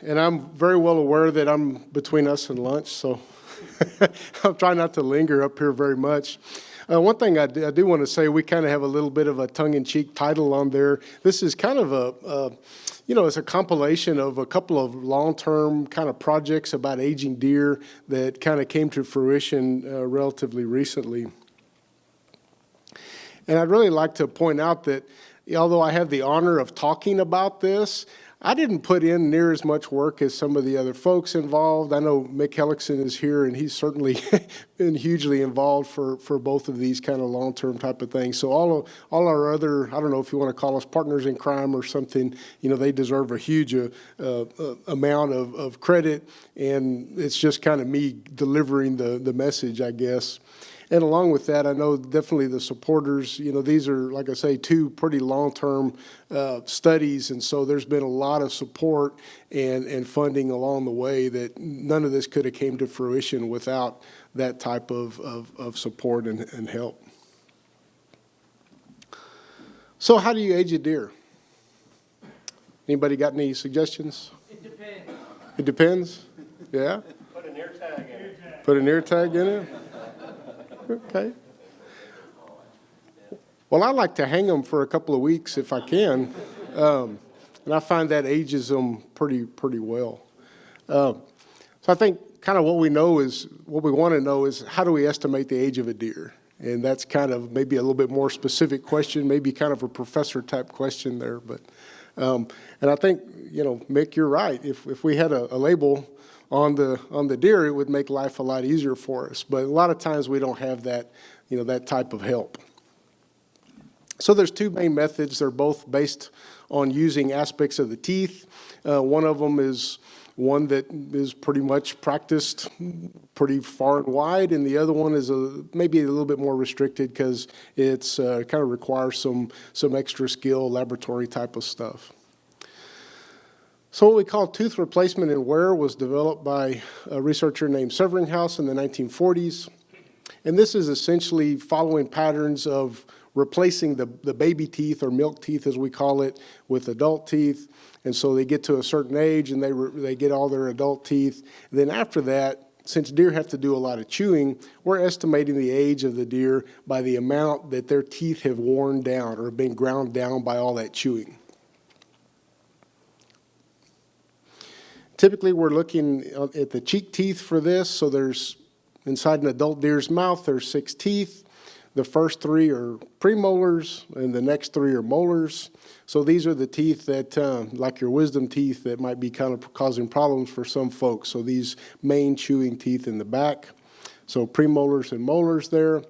And I'm very well aware that I'm between us and lunch, so I'm trying not to linger up here very much. One thing I do want to say, we kind of have a little bit of a tongue-in-cheek title on there. This is kind of it's a compilation of a couple of long-term kind of projects about aging deer that kind of came to fruition relatively recently. And I'd really like to point out that although I have the honor of talking about this, I didn't put in near as much work as some of the other folks involved. I know Mick Hellickson is here, and he's certainly been hugely involved for both of these kind of long-term type of things. So all our other, I don't know if you want to call us partners in crime or something, they deserve a huge amount of credit, and it's just kind of me delivering the message, I guess. And along with that, I know definitely the supporters, these are, like I say, two pretty long-term studies, and so there's been a lot of support and funding along the way that none of this could have came to fruition without that type of support and help. So how do you age a deer? Anybody got any suggestions? It depends. It depends? Yeah? Put an ear tag in it. Put an ear tag in it? Okay. Well, I like to hang them for a couple of weeks if I can, and I find that ages them pretty well. So I think kind of what we want to know is how do we estimate the age of a deer? And that's kind of maybe a little bit more specific question, maybe kind of a professor type question there. But and I think Mick, you're right. If we had a label on the deer, it would make life a lot easier for us. But a lot of times we don't have that, that type of help. So there's two main methods. They're both based on using aspects of the teeth. One of them is one that is pretty much practiced pretty far and wide, and the other one is maybe a little bit more restricted because it's kind of requires some extra skill, laboratory type of stuff. So what we call tooth replacement and wear was developed by a researcher named Severinghaus in the 1940s. And this is essentially following patterns of replacing the baby teeth, or milk teeth as we call it, with adult teeth. And so they get to a certain age and they get all their adult teeth. And then after that, since deer have to do a lot of chewing, we're estimating the age of the deer by the amount that their teeth have worn down or have been ground down by all that chewing. Typically, we're looking at the cheek teeth for this. So there's, inside an adult deer's mouth, there's 6 teeth. The first 3 are premolars, and the next 3 are molars. So these are the teeth that, like your wisdom teeth, that might be kind of causing problems for some folks. So these main chewing teeth in the back. So premolars and molars there.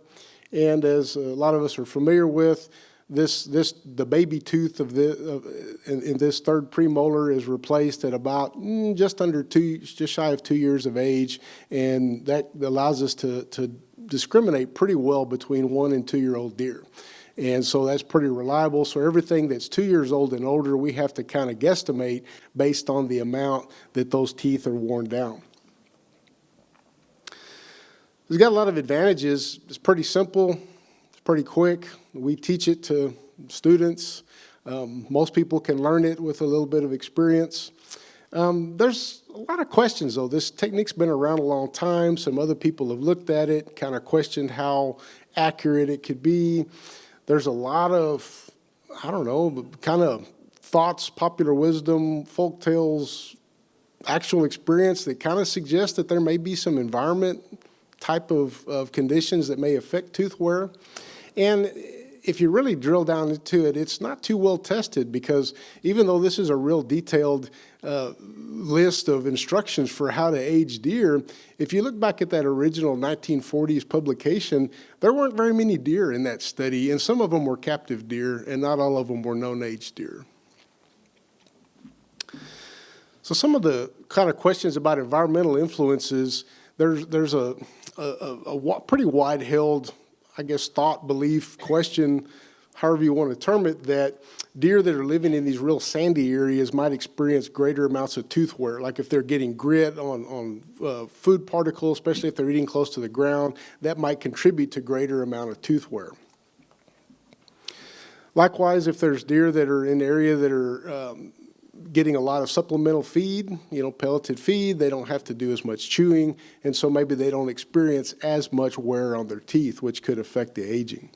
And as a lot of us are familiar with, the baby tooth in this third premolar is replaced at about just shy of 2 years of age, and that allows us to discriminate pretty well between 1 and 2 year old deer. And so that's pretty reliable. So everything that's 2 years old and older, we have to kind of guesstimate based on the amount that those teeth are worn down. It's got a lot of advantages. It's pretty simple. Pretty quick. We teach it to students. Most people can learn it with a little bit of experience. There's a lot of questions, though. This technique's been around a long time. Some other people have looked at it, kind of questioned how accurate it could be. There's a lot of, kind of thoughts, popular wisdom, folk tales, actual experience that kind of suggest that there may be some environment type of conditions that may affect tooth wear. And if you really drill down into it, it's not too well tested, because even though this is a real detailed list of instructions for how to age deer, if you look back at that original 1940s publication, there weren't very many deer in that study, and some of them were captive deer, and not all of them were known age deer. So some of the kind of questions about environmental influences, there's a pretty wide-held, I guess, thought, belief, question, however you want to term it, that deer that are living in these real sandy areas might experience greater amounts of tooth wear. Like if they're getting grit on food particles, especially if they're eating close to the ground, that might contribute to greater amount of tooth wear. Likewise, if there's deer that are in an area that are getting a lot of supplemental feed, pelleted feed. They don't have to do as much chewing, and so maybe they don't experience as much wear on their teeth, which could affect the aging.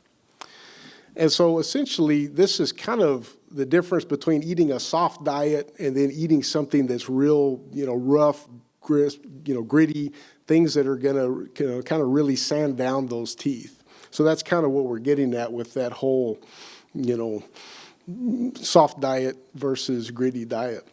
And so essentially, this is kind of the difference between eating a soft diet and then eating something that's real, rough, crisp, gritty, things that are going to kind of really sand down those teeth. So that's kind of what we're getting at with that whole, soft diet versus gritty diet.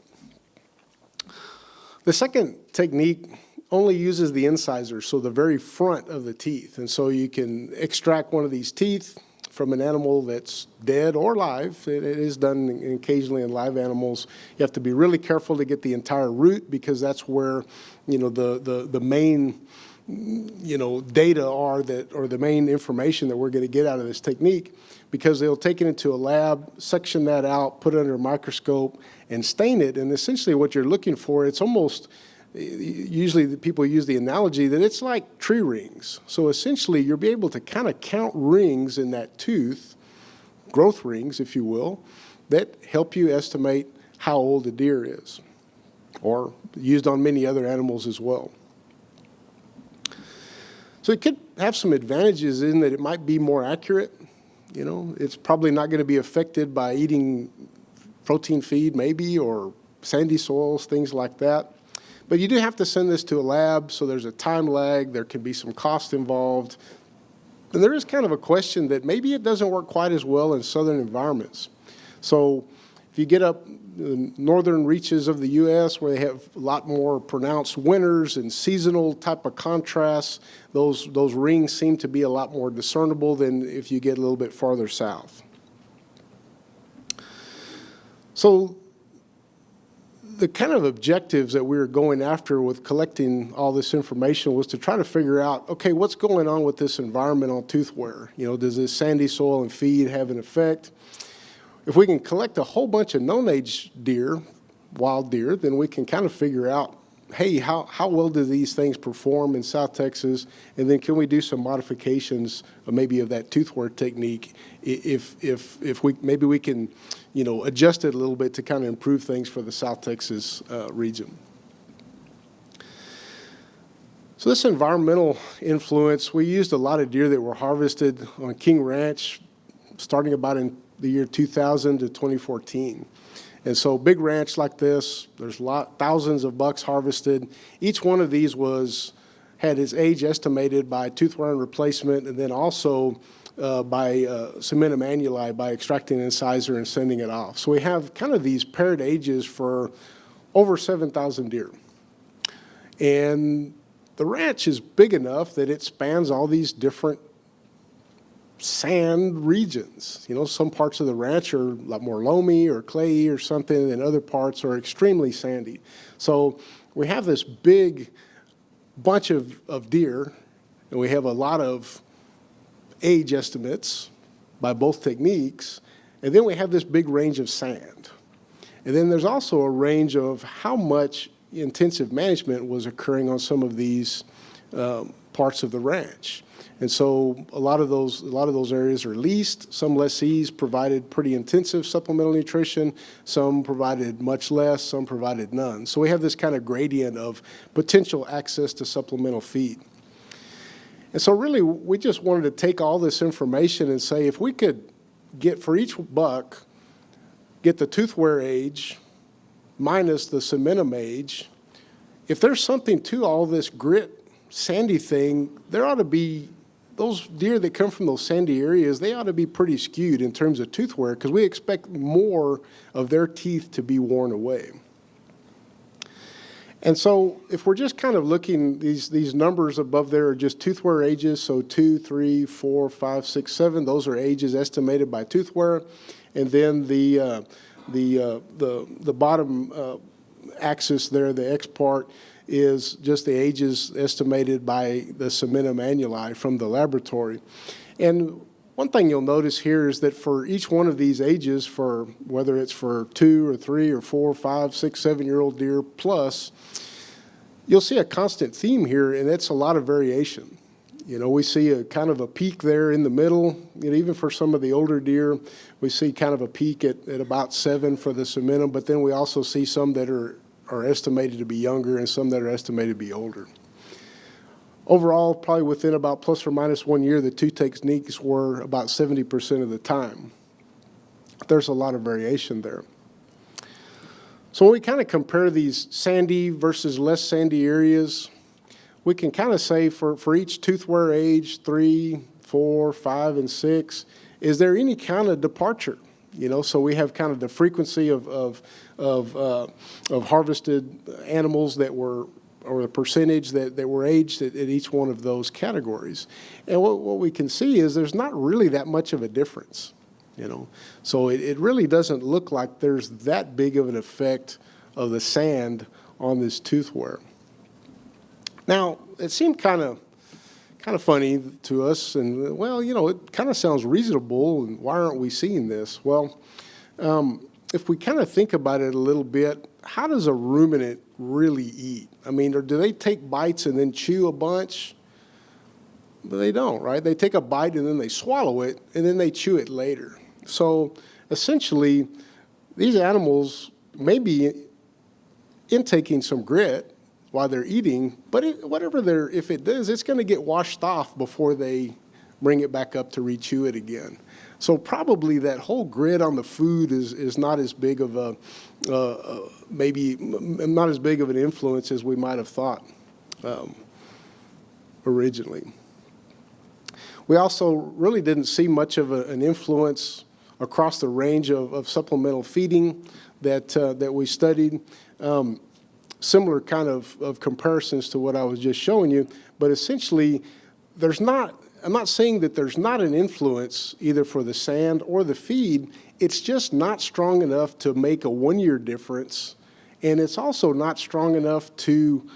The second technique only uses the incisors, so the very front of the teeth. And so you can extract one of these teeth from an animal that's dead or live. It is done occasionally in live animals. You have to be really careful to get the entire root, because that's where, the main, data are that, or the main information that we're going to get out of this technique, because they'll take it into a lab, section that out, put it under a microscope, and stain it. And essentially what you're looking for, it's almost, usually the people use the analogy that it's like tree rings. So essentially you'll be able to kind of count rings in that tooth, growth rings, if you will, that help you estimate how old a deer is, or used on many other animals as well. So it could have some advantages in that it might be more accurate. It's probably not going to be affected by eating protein feed maybe, or sandy soils, things like that. But you do have to send this to a lab, so there's a time lag. There can be some cost involved. And there is kind of a question that maybe it doesn't work quite as well in southern environments. So if you get up the northern reaches of the U.S. where they have a lot more pronounced winters and seasonal type of contrasts, those rings seem to be a lot more discernible than if you get a little bit farther south. So the kind of objectives that we were going after with collecting all this information was to try to figure out, okay, what's going on with this environmental tooth wear? Does this sandy soil and feed have an effect? If we can collect a whole bunch of known-age deer, wild deer, then we can kind of figure out, hey, how well do these things perform in South Texas? And then can we do some modifications maybe of that tooth wear technique if maybe we can adjust it a little bit to kind of improve things for the South Texas region. So this environmental influence, we used a lot of deer that were harvested on King Ranch starting about in the year 2000 to 2014. And so big ranch like this, there's thousands of bucks harvested. Each one of these had its age estimated by tooth wear and replacement, and then also by Cementum Annuli, by extracting an incisor and sending it off. So we have kind of these paired ages for over 7,000 deer. And the ranch is big enough that it spans all these different sand regions. Some parts of the ranch are a lot more loamy or clayey or something, and other parts are extremely sandy. So we have this big bunch of deer, and we have a lot of age estimates by both techniques, and then we have this big range of sand. And then there's also a range of how much intensive management was occurring on some of these parts of the ranch. And so a lot of those areas are leased. Some lessees provided pretty intensive supplemental nutrition. Some provided much less. Some provided none. So we have this kind of gradient of potential access to supplemental feed. And so really, we just wanted to take all this information and say, if we could get, for each buck, get the tooth wear age minus the cementum age, if there's something to all this grit, sandy thing, there ought to be, those deer that come from those sandy areas, they ought to be pretty skewed in terms of tooth wear, because we expect more of their teeth to be worn away. And so if we're just kind of looking, these numbers above there are just tooth wear ages, so 2, 3, 4, 5, 6, 7, those are ages estimated by tooth wear. And then the bottom axis there, the X part, is just the ages estimated by the Cementum Annuli from the laboratory. And one thing you'll notice here is that for each one of these ages, for whether it's for 2 or 3 or 4, 5, 6, 7-year-old deer plus, you'll see a constant theme here, and it's a lot of variation. We see a kind of a peak there in the middle. Even for some of the older deer, we see kind of a peak at about 7 for the cementum, but then we also see some that are estimated to be younger and some that are estimated to be older. Overall, probably within about plus or minus 1 year, the two techniques were about 70% of the time. There's a lot of variation there. So when we kind of compare these sandy versus less sandy areas, we can kind of say for each tooth wear age, 3, 4, 5, and 6, is there any kind of departure? So we have kind of the frequency of harvested animals that were, or the percentage that were aged at each one of those categories. And what we can see is there's not really that much of a difference. So it really doesn't look like there's that big of an effect of the sand on this tooth wear. Now, it seemed kind of funny to us, and well, it kind of sounds reasonable, and why aren't we seeing this? Well, if we kind of think about it a little bit, how does a ruminant really eat? I mean, or do they take bites and then chew a bunch? But they don't, right? They take a bite and then they swallow it, and then they chew it later. So essentially, these animals may be intaking some grit while they're eating, but if it does, it's going to get washed off before they bring it back up to rechew it again. So probably that whole grit on the food is not as big of maybe not as big of an influence as we might have thought originally. We also really didn't see much of an influence across the range of supplemental feeding that we studied. Similar kind of comparisons to what I was just showing you, but essentially I'm not saying that there's not an influence either for the sand or the feed. It's just not strong enough to make a 1-year difference, and it's also not strong enough to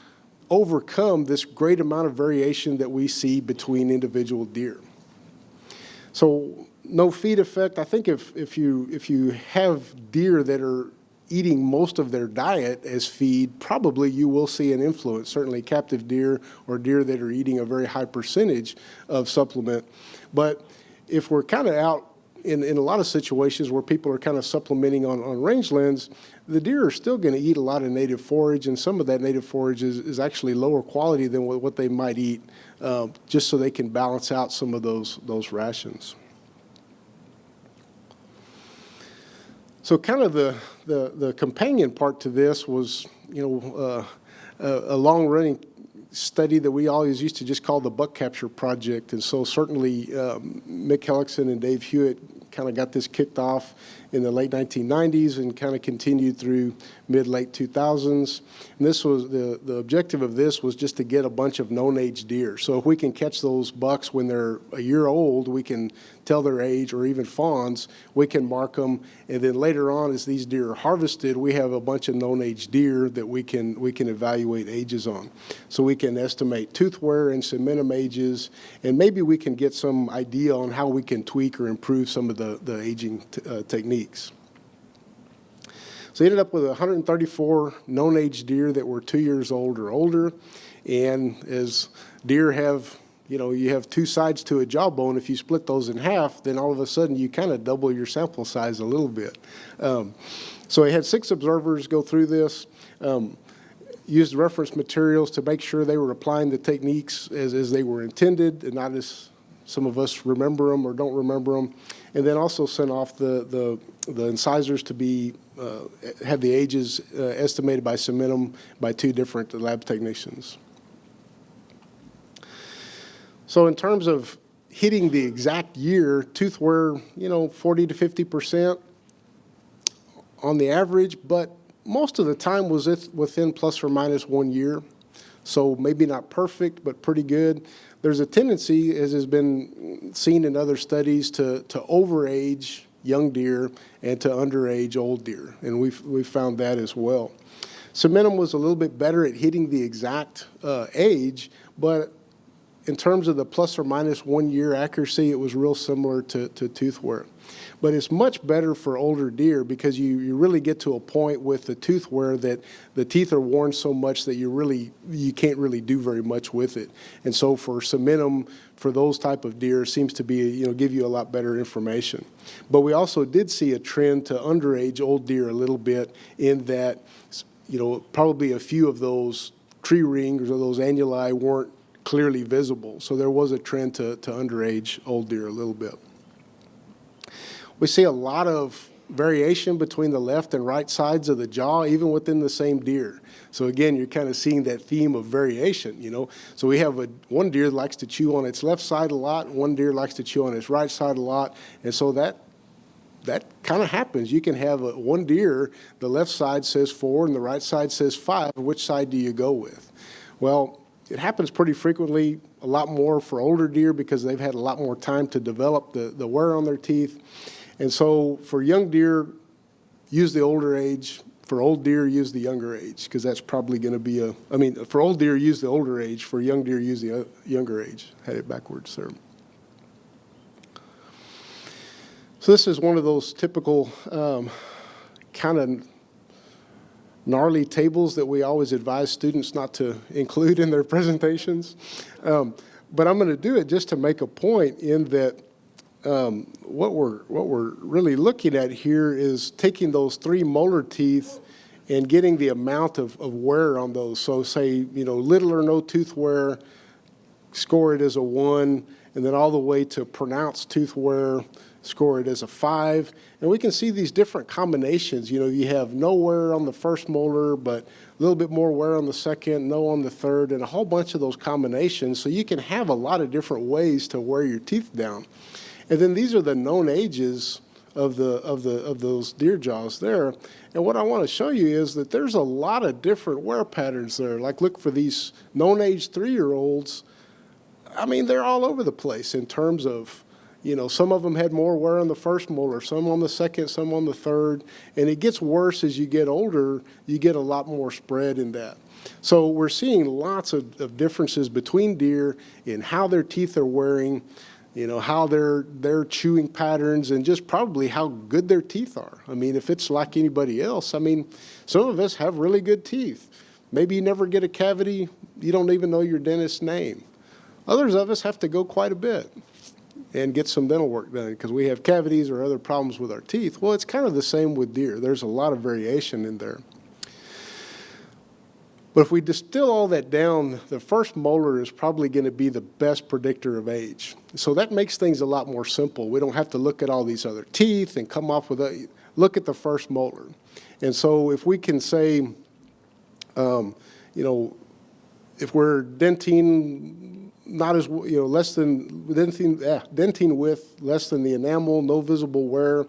overcome this great amount of variation that we see between individual deer. So no feed effect. I think if you have deer that are eating most of their diet as feed, probably you will see an influence, certainly captive deer or deer that are eating a very high percentage of supplement. But if we're kind of out in a lot of situations where people are kind of supplementing on rangelands, the deer are still going to eat a lot of native forage, and some of that native forage is actually lower quality than what they might eat, just so they can balance out some of those rations. So kind of the companion part to this was, a long-running study that we always used to just call the Buck Capture Project. And so certainly Mick Hellickson and Dave Hewitt kind of got this kicked off in the late 1990s and kind of continued through mid-late 2000s. And this was the objective of this was just to get a bunch of known age deer. So if we can catch those bucks when they're a year old, we can tell their age, or even fawns, we can mark them. And then later on, as these deer are harvested, we have a bunch of known age deer that we can evaluate ages on. So we can estimate tooth wear and cementum ages, and maybe we can get some idea on how we can tweak or improve some of the aging techniques. So we ended up with 134 known age deer that were 2 years old or older. And as deer have, you have two sides to a jawbone. If you split those in half, then all of a sudden you kind of double your sample size a little bit. So I had 6 observers go through this, used reference materials to make sure they were applying the techniques as they were intended, and not as some of us remember them or don't remember them. And then also sent off the incisors to be have the ages estimated by cementum by 2 different lab technicians. So in terms of hitting the exact year, tooth wear, 40 to 50% on the average, but most of the time was within plus or minus 1 year. So maybe not perfect, but pretty good. There's a tendency, as has been seen in other studies, to overage young deer and to underage old deer, and we've found that as well. Cementum was a little bit better at hitting the exact age, but in terms of the plus or minus 1 year accuracy, it was real similar to tooth wear. but it's much better for older deer because you really get to a point with the tooth wear that the teeth are worn so much that you can't really do very much with it. And so for cementum, for those type of deer, seems to be, give you a lot better information. But we also did see a trend to underage old deer a little bit in that, probably a few of those tree rings or those annuli weren't clearly visible. So there was a trend to underage old deer a little bit. We see a lot of variation between the left and right sides of the jaw, even within the same deer. So again, you're kind of seeing that theme of variation, So we have one deer that likes to chew on its left side a lot, and one deer likes to chew on its right side a lot. And so that kind of happens. You can have one deer, the left side says 4 and the right side says 5. Which side do you go with? Well, it happens pretty frequently, a lot more for older deer because they've had a lot more time to develop the wear on their teeth. And so for young deer, use the older age. For old deer, use the younger age, because that's probably going to be for old deer, use the older age. For young deer, use the younger age. Had it backwards there. So this is one of those typical kind of gnarly tables that we always advise students not to include in their presentations. But I'm going to do it just to make a point in that what we're really looking at here is taking those 3 molar teeth and getting the amount of wear on those. So say, little or no tooth wear, score it as a 1, and then all the way to pronounced tooth wear, score it as a 5. And we can see these different combinations. You have no wear on the first molar, but a little bit more wear on the second, no on the third, and a whole bunch of those combinations. So you can have a lot of different ways to wear your teeth down. And then these are the known ages of those deer jaws there. And what I want to show you is that there's a lot of different wear patterns there. Like look for these known age 3-year-olds. They're all over the place in terms of, some of them had more wear on the first molar, some on the second, some on the third. And it gets worse as you get older, you get a lot more spread in that. So we're seeing lots of differences between deer in how their teeth are wearing, how their chewing patterns, and just probably how good their teeth are. If it's like anybody else, some of us have really good teeth. Maybe you never get a cavity, you don't even know your dentist's name. Others of us have to go quite a bit and get some dental work done because we have cavities or other problems with our teeth. Well, it's kind of the same with deer. There's a lot of variation in there. But if we distill all that down, the first molar is probably going to be the best predictor of age. So that makes things a lot more simple. We don't have to look at all these other teeth and come off with look at the first molar. And so if we can say, if we're denting not as, less than, denting width less than the enamel, no visible wear,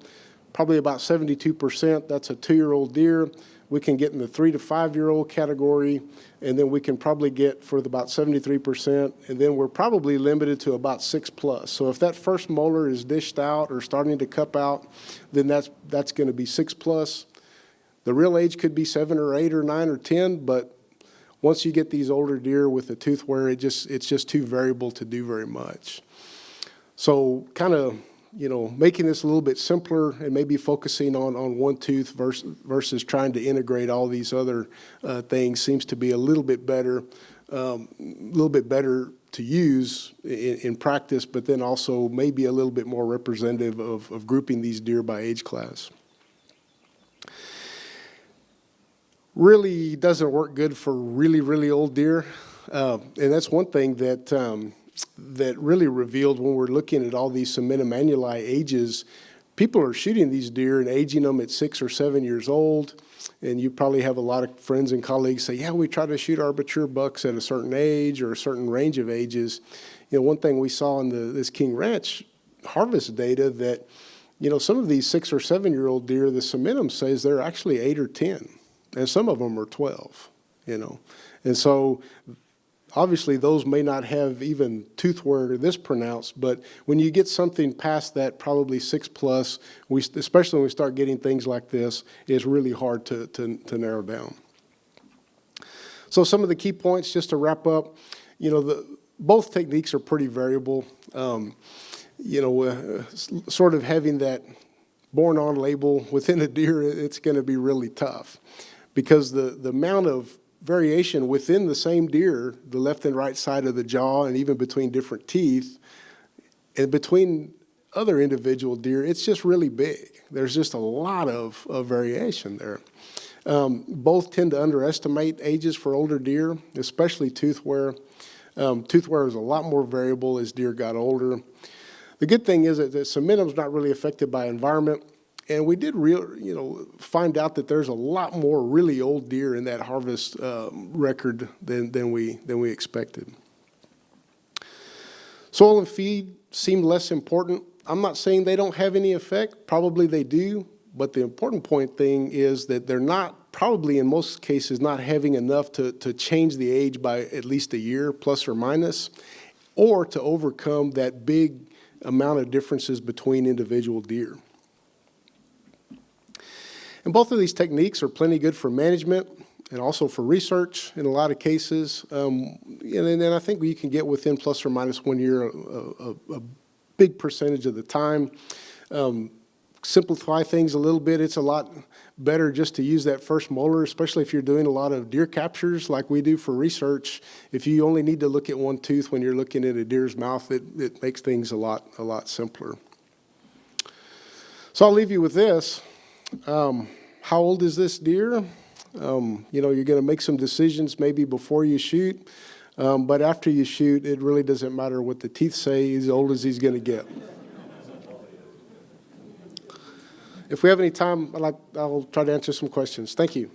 probably about 72%, that's a 2-year-old deer. We can get in the 3 to 5-year-old category, and then we can probably get for about 73%, and then we're probably limited to about 6+. So if that first molar is dished out or starting to cup out, then that's going to be 6+. The real age could be 7 or 8 or 9 or 10, but once you get these older deer with the tooth wear, it's just too variable to do very much. So kind of, making this a little bit simpler and maybe focusing on one tooth versus trying to integrate all these other things seems to be a little bit better to use in practice, but then also maybe a little bit more representative of grouping these deer by age class. Really doesn't work good for really, really old deer. And that's one thing that really revealed when we're looking at all these Cementum Annuli ages. People are shooting these deer and aging them at 6 or 7 years old. And you probably have a lot of friends and colleagues say, yeah, we try to shoot our mature bucks at a certain age or a certain range of ages. One thing we saw in this King Ranch harvest data that, some of these 6 or 7-year-old deer, the Cementum says they're actually 8 or 10. And some of them are 12, And so obviously those may not have even tooth wear this pronounced, but when you get something past that, probably 6+, especially when we start getting things like this, it's really hard to narrow down. So some of the key points, just to wrap up, both techniques are pretty variable. Sort of having that born on label within a deer, it's going to be really tough because the amount of variation within the same deer, the left and right side of the jaw, and even between different teeth, and between other individual deer, it's just really big. There's just a lot of variation there. Both tend to underestimate ages for older deer, especially tooth wear. Tooth wear is a lot more variable as deer got older. The good thing is that the cementum's not really affected by environment, and we did find out that there's a lot more really old deer in that harvest record than we expected. Soil and feed seemed less important. I'm not saying they don't have any effect. Probably they do, but the important thing is that they're not, probably in most cases, not having enough to change the age by at least a year, plus or minus, or to overcome that big amount of differences between individual deer. And both of these techniques are plenty good for management and also for research in a lot of cases. And I think you can get within plus or minus 1 year a big percentage of the time. Simplify things a little bit. It's a lot better just to use that first molar, especially if you're doing a lot of deer captures like we do for research. If you only need to look at one tooth when you're looking at a deer's mouth, it makes things a lot simpler. So I'll leave you with this. How old is this deer? You're going to make some decisions maybe before you shoot, but after you shoot, it really doesn't matter what the teeth say. He's as old as he's going to get. If we have any time, I'll try to answer some questions. Thank you.